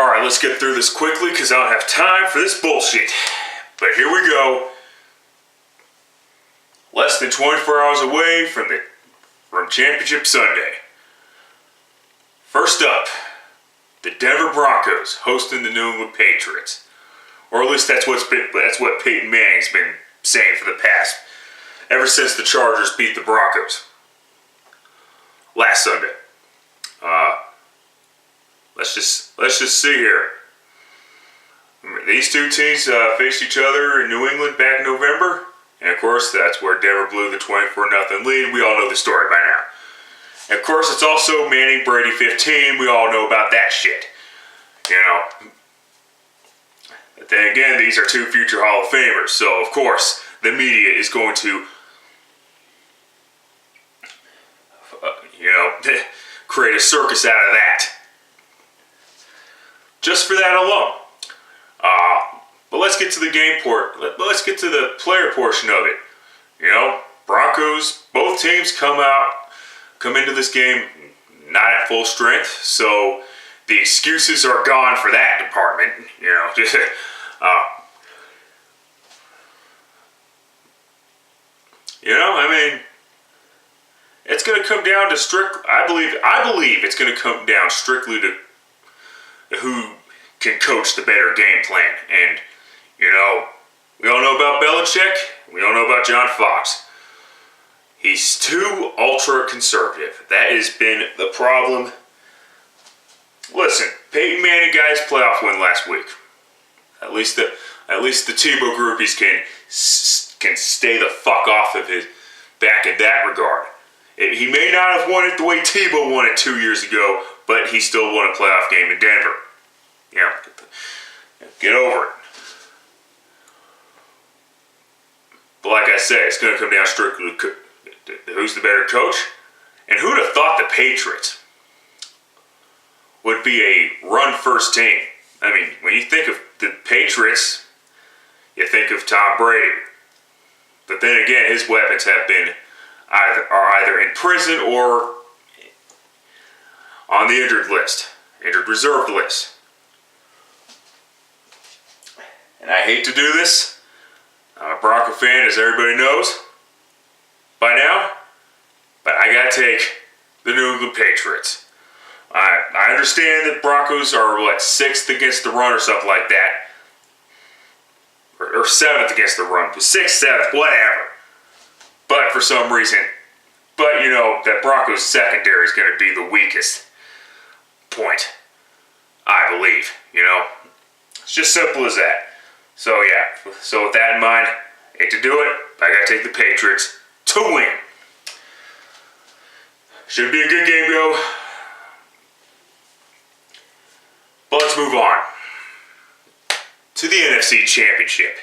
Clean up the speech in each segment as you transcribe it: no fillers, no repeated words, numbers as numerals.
Alright, let's get through this quickly because I don't have time for this bullshit. But here we go. Less than 24 hours away from Championship Sunday. First up, the Denver Broncos hosting the New England Patriots. Or at least that's what Peyton Manning's been saying for the past, ever since the Chargers beat the Broncos last Sunday. Let's just see here. These two teams faced each other in New England back in November, and of course that's where Denver blew the 24-0 lead. We all know the story by now. And of course it's also Manning Brady 15. We all know about that shit. You know. But then again, these are two future Hall of Famers, so of course the media is going to, create a circus out of that. Just for that alone. But let's get to the let's get to the player portion of it. Broncos, both teams come into this game not at full strength, so the excuses are gone for that department. It's going to come down to I believe it's going to come down strictly to who can coach the better game plan. And, we all know about Belichick. We all know about John Fox. He's too ultra-conservative. That has been the problem. Listen, Peyton Manning got his playoff win last week. At least the Tebow groupies can stay the fuck off of his back in that regard. He may not have won it the way Tebow won it 2 years ago, but he still won a playoff game in Denver. Get over it. But like I said, it's going to come down strictly to who's the better coach. And who'd have thought the Patriots would be a run-first team? I mean, when you think of the Patriots, you think of Tom Brady. But then again, his weapons have been either in prison or on the injured reserve list. And I hate to do this. I'm a Bronco fan, as everybody knows by now. But I gotta take the New England Patriots. I understand that Broncos are, 6th against the run or something like that. Or 7th against the run. 6th, 7th, whatever. But for some reason, that Broncos secondary is going to be the weakest point, I believe, It's just simple as that. So yeah, so with that in mind, I hate to do it, but I got to take the Patriots to win. Should be a good game, though. But let's move on to the NFC Championship.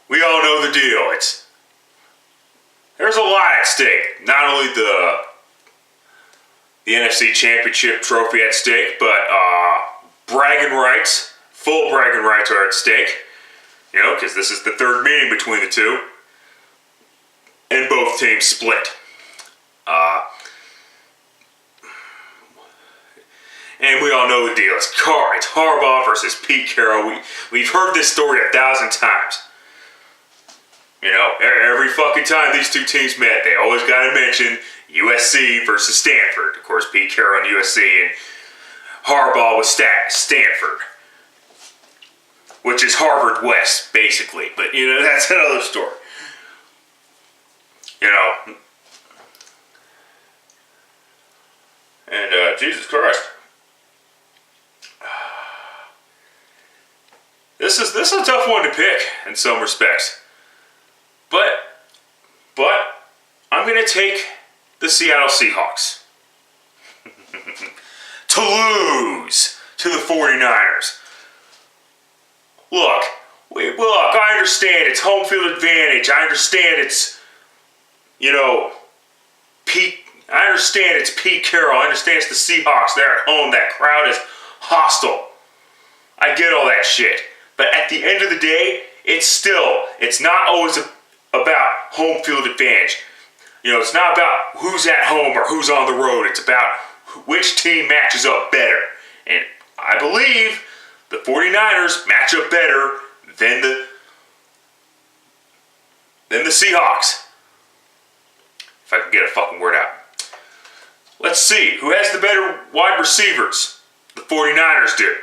We all know the deal. There's a lot at stake. Not only the NFC Championship trophy at stake, but full bragging rights are at stake. Because this is the third meeting between the two. And both teams split. And we all know the deal. It's Harbaugh versus Pete Carroll. We've heard this story 1,000 times. Every fucking time these two teams met, they always got to mention USC versus Stanford. Of course, Pete Carroll on USC and Harbaugh with Stanford, which is Harvard West, basically. But, that's another story. And, Jesus Christ. This is a tough one to pick in some respects. But I'm going to take the Seattle Seahawks to lose to the 49ers. Look, I understand it's home field advantage. I understand it's, I understand it's Pete Carroll. I understand it's the Seahawks. They're at home. That crowd is hostile. I get all that shit. But at the end of the day, it's not always about home field advantage. It's not about who's at home or who's on the road. It's about which team matches up better. And I believe the 49ers match up better than the Seahawks. If I can get a fucking word out. Let's see. Who has the better wide receivers? The 49ers do.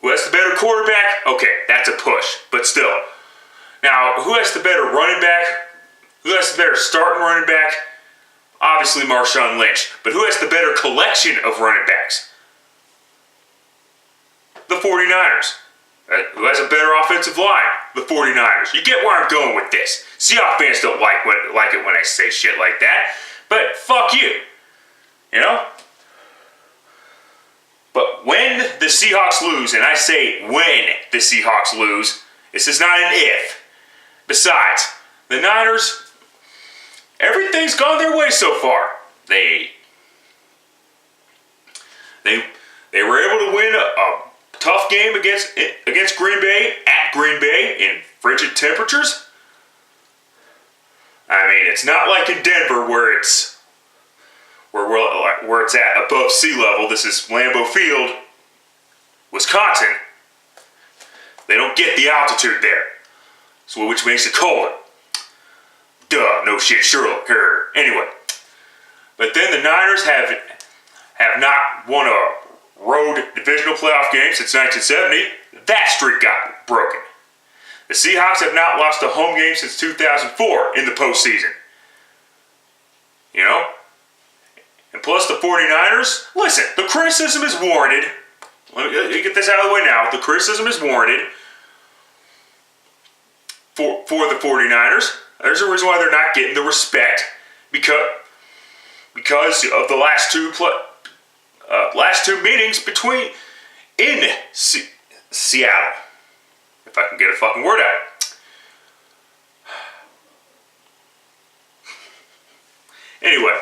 Who has the better quarterback? Okay, that's a push. But still. Now, who has the better running back? Who has the better starting running back? Obviously Marshawn Lynch. But who has the better collection of running backs? The 49ers. Who has a better offensive line? The 49ers. You get where I'm going with this. Seahawks fans don't like it when I say shit like that. But fuck you. You know? But when the Seahawks lose, and I say when the Seahawks lose, this is not an if. Besides, the Niners, everything's gone their way so far. They were able to win a tough game against Green Bay, at Green Bay, in frigid temperatures. I mean, it's not like in Denver where it's at above sea level. This is Lambeau Field, Wisconsin. They don't get the altitude there, so which makes it colder. Duh, no shit, Sherlock. Anyway, but then the Niners have not won a road divisional playoff game since 1970. That streak got broken. The Seahawks have not lost a home game since 2004 in the postseason. You know? And plus the 49ers, listen, the criticism is warranted. Let me get this out of the way now. The criticism is warranted for the 49ers. There's a reason why they're not getting the respect because of the last two meetings in Seattle. If I can get a fucking word out. Anyway,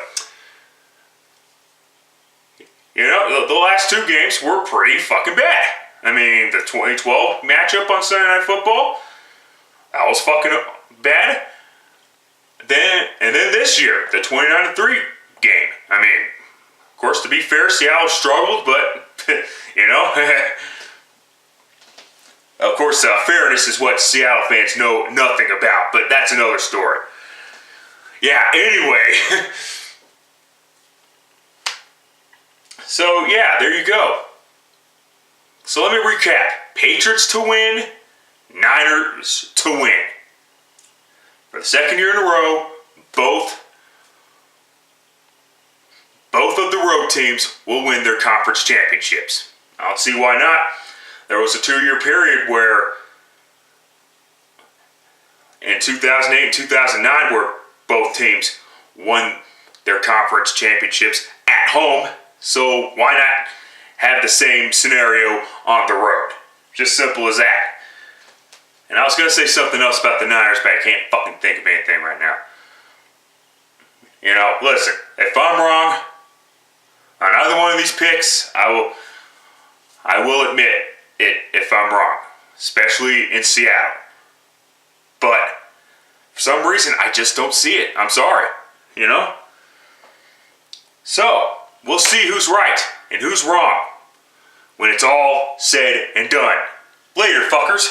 you know, the last two games were pretty fucking bad. I mean, the 2012 matchup on Sunday Night Football, that was fucking bad. And then this year, the 29-3 game. I mean, of course, to be fair, Seattle struggled, but, you know, of course, fairness is what Seattle fans know nothing about, but that's another story. Yeah, anyway. So, yeah, there you go. So let me recap. Patriots to win, Niners to win. For the second year in a row, both of the road teams will win their conference championships. I don't see why not. There was a 2-year period where in 2008 and 2009 where both teams won their conference championships at home. So why not have the same scenario on the road? Just simple as that. And I was going to say something else about the Niners, but I can't fucking think of anything right now. You know, listen, if I'm wrong on either one of these picks, I will admit it if I'm wrong, especially in Seattle. But for some reason, I just don't see it. I'm sorry, you know? So, we'll see who's right and who's wrong when it's all said and done. Later, fuckers.